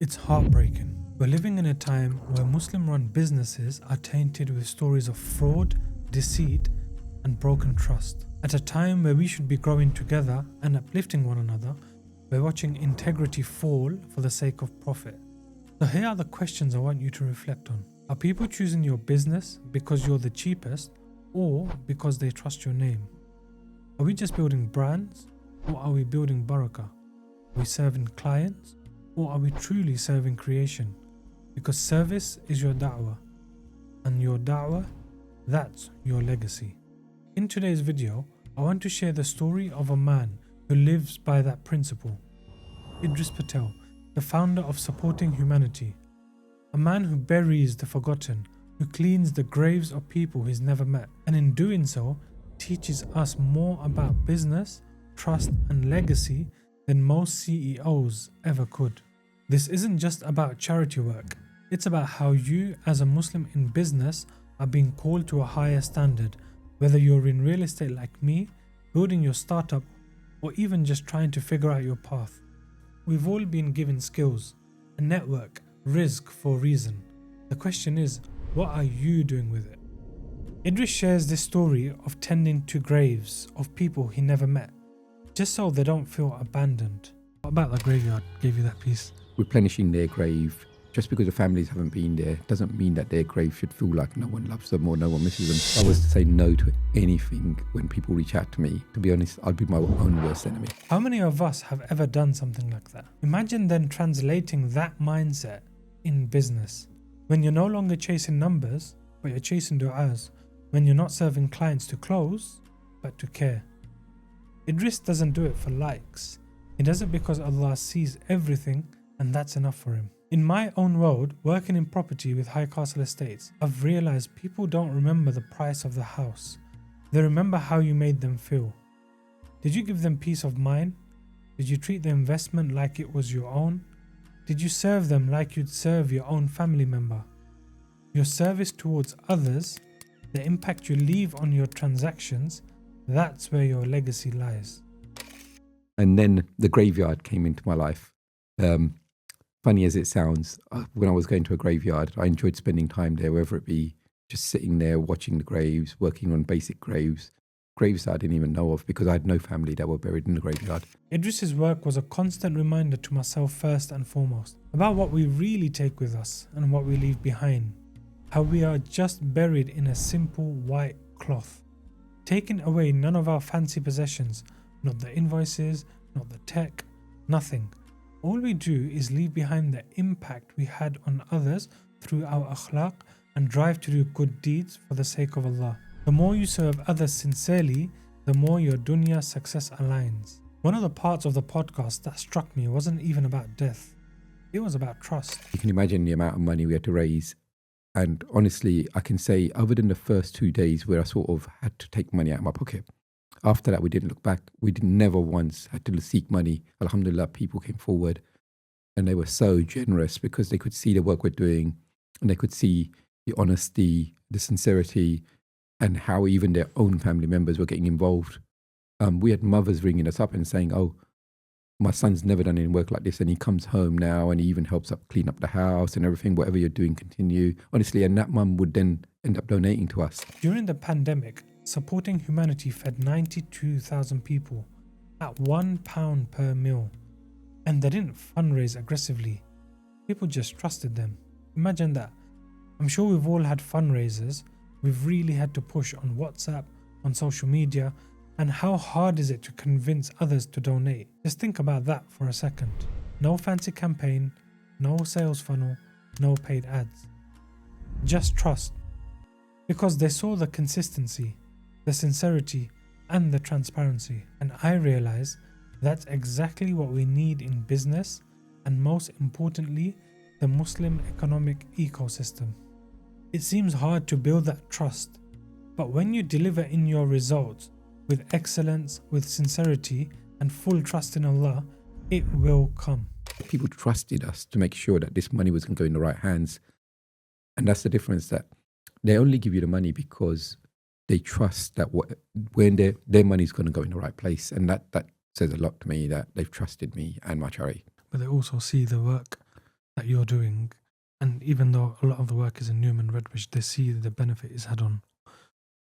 It's heartbreaking. We're living in a time where Muslim-run businesses are tainted with stories of fraud, deceit, and broken trust. At a time where we should be growing together and uplifting one another, we're watching integrity fall for the sake of profit. So here are the questions I want you to reflect on. Are people choosing your business because you're the cheapest or because they trust your name? Are we just building brands or are we building Barakah? Are we serving clients or are we truly serving creation? Because service is your da'wah, and your da'wah, that's your legacy. In today's video, I want to share the story of a man who lives by that principle. Idris Patel, the founder of Supporting Humanity. A man who buries the forgotten, who cleans the graves of people he's never met, and in doing so, teaches us more about business, trust, and legacy than most CEOs ever could. This isn't just about charity work, it's about how you, as a Muslim in business, are being called to a higher standard, whether you're in real estate like me, building your startup, or even just trying to figure out your path. We've all been given skills, a network, rizq for a reason. The question is, what are you doing with it? Idris shares this story of tending to graves of people he never met, just so they don't feel abandoned. What about the graveyard gave you that piece? Replenishing their grave. Just because the families haven't been there doesn't mean that their grave should feel like no one loves them or no one misses them. I was to say no to anything when people reach out to me. To be honest, I'd be my own worst enemy. How many of us have ever done something like that? Imagine then translating that mindset in business. When you're no longer chasing numbers, but you're chasing du'as. When you're not serving clients to close, but to care. Idris doesn't do it for likes. He does it because Allah sees everything and that's enough for him. In my own world, working in property with high castle estates, I've realized people don't remember the price of the house. They remember how you made them feel. Did you give them peace of mind? Did you treat the investment like it was your own? Did you serve them like you'd serve your own family member? Your service towards others, the impact you leave on your transactions, that's where your legacy lies. And then the graveyard came into my life. Funny as it sounds, when I was going to a graveyard, I enjoyed spending time there, whether it be just sitting there watching the graves, working on basic graves that I didn't even know of because I had no family that were buried in the graveyard. Idris's work was a constant reminder to myself first and foremost about what we really take with us and what we leave behind. How we are just buried in a simple white cloth. Taking away none of our fancy possessions, not the invoices, not the tech, nothing. All we do is leave behind the impact we had on others through our akhlaq and drive to do good deeds for the sake of Allah. The more you serve others sincerely, the more your dunya success aligns. One of the parts of the podcast that struck me wasn't even about death. It was about trust. You can imagine the amount of money we had to raise. And honestly, I can say other than the first 2 days where I sort of had to take money out of my pocket, after that, we didn't look back. We never once had to seek money. Alhamdulillah, people came forward and they were so generous because they could see the work we're doing and they could see the honesty, the sincerity, and how even their own family members were getting involved. We had mothers ringing us up and saying, oh, my son's never done any work like this and he comes home now and he even helps up clean up the house and everything. Whatever you're doing, continue. Honestly, and that mum would then end up donating to us. During the pandemic, Supporting Humanity fed 92,000 people at £1 per meal. And they didn't fundraise aggressively. People just trusted them. Imagine that. I'm sure we've all had fundraisers. We've really had to push on WhatsApp, on social media, and how hard is it to convince others to donate? Just think about that for a second. No fancy campaign, no sales funnel, no paid ads. Just trust. Because they saw the consistency, the sincerity, and the transparency. And I realize that's exactly what we need in business and most importantly, the Muslim economic ecosystem. It seems hard to build that trust, but when you deliver in your results with excellence, with sincerity, and full trust in Allah, it will come. People trusted us to make sure that this money was going to go in the right hands. And that's the difference, that they only give you the money because they trust that when their money is going to go in the right place. And that says a lot to me, that they've trusted me and my charity. But they also see the work that you're doing. And even though a lot of the work is in Newman Redbridge, they see the benefit it's had on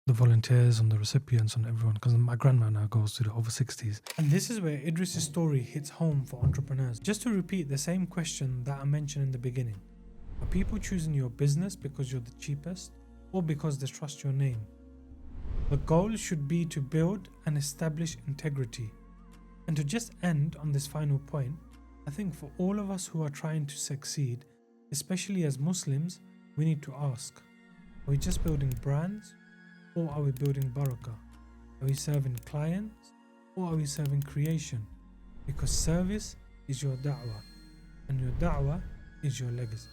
the volunteers, on the recipients, on everyone. Because my grandma now goes to the over 60s. And this is where Idris' story hits home for entrepreneurs. Just to repeat the same question that I mentioned in the beginning. Are people choosing your business because you're the cheapest or because they trust your name? The goal should be to build and establish integrity. And to just end on this final point, I think for all of us who are trying to succeed, especially as Muslims, we need to ask, are we just building brands or are we building barakah? Are we serving clients or are we serving creation? Because service is your da'wah and your da'wah is your legacy.